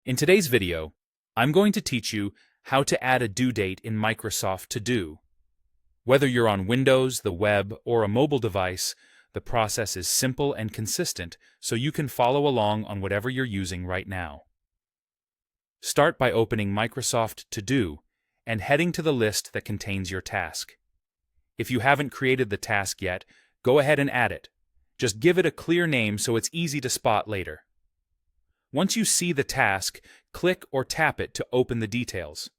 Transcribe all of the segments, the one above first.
In today's video, I'm going to teach you how to add a due date in Microsoft To Do. Whether you're on Windows, the web, or a mobile device, the process is simple and consistent, so you can follow along on whatever you're using right now. Start by opening Microsoft To Do and heading to the list that contains your task. If you haven't created the task yet, go ahead and add it. Just give it a clear name so it's easy to spot later. Once you see the task, click or tap it to open the details.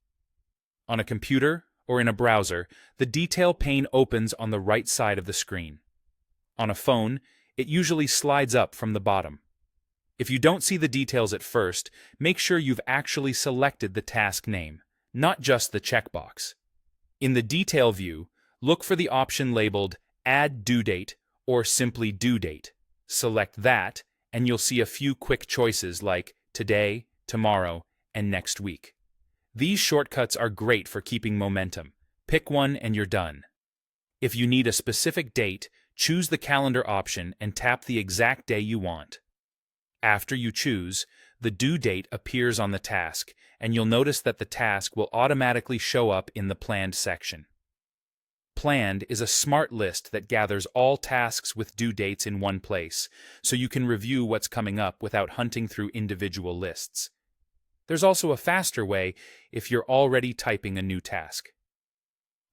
On a computer or in a browser, the detail pane opens on the right side of the screen. On a phone, it usually slides up from the bottom. If you don't see the details at first, make sure you've actually selected the task name, not just the checkbox. In the Detail view, look for the option labeled Add Due Date or simply Due Date. Select that, and you'll see a few quick choices like Today, Tomorrow, and Next Week. These shortcuts are great for keeping momentum. Pick one and you're done. If you need a specific date, choose the Calendar option and tap the exact day you want. After you choose, the due date appears on the task, and you'll notice that the task will automatically show up in the Planned section. Planned is a smart list that gathers all tasks with due dates in one place, so you can review what's coming up without hunting through individual lists. There's also a faster way if you're already typing a new task.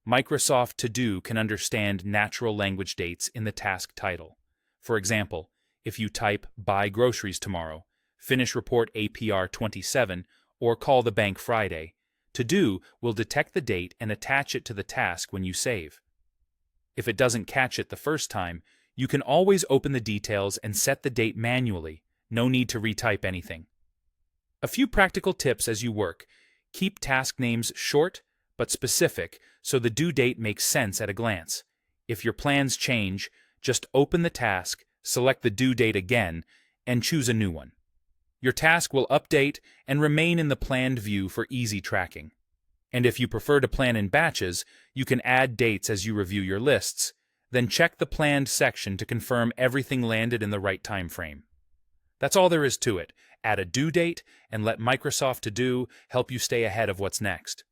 Microsoft To Do can understand natural language dates in the task title. For example, if you type Buy groceries tomorrow, finish report APR 27, or call the bank Friday, To Do will detect the date and attach it to the task when you save. If it doesn't catch it the first time, you can always open the details and set the date manually. No need to retype anything. A few practical tips as you work. Keep task names short but specific so the due date makes sense at a glance. If your plans change, just open the task, select the due date again, and choose a new one. Your task will update and remain in the planned view for easy tracking. And if you prefer to plan in batches, you can add dates as you review your lists, then check the Planned section to confirm everything landed in the right time frame. That's all there is to it. Add a due date and let Microsoft To Do help you stay ahead of what's next.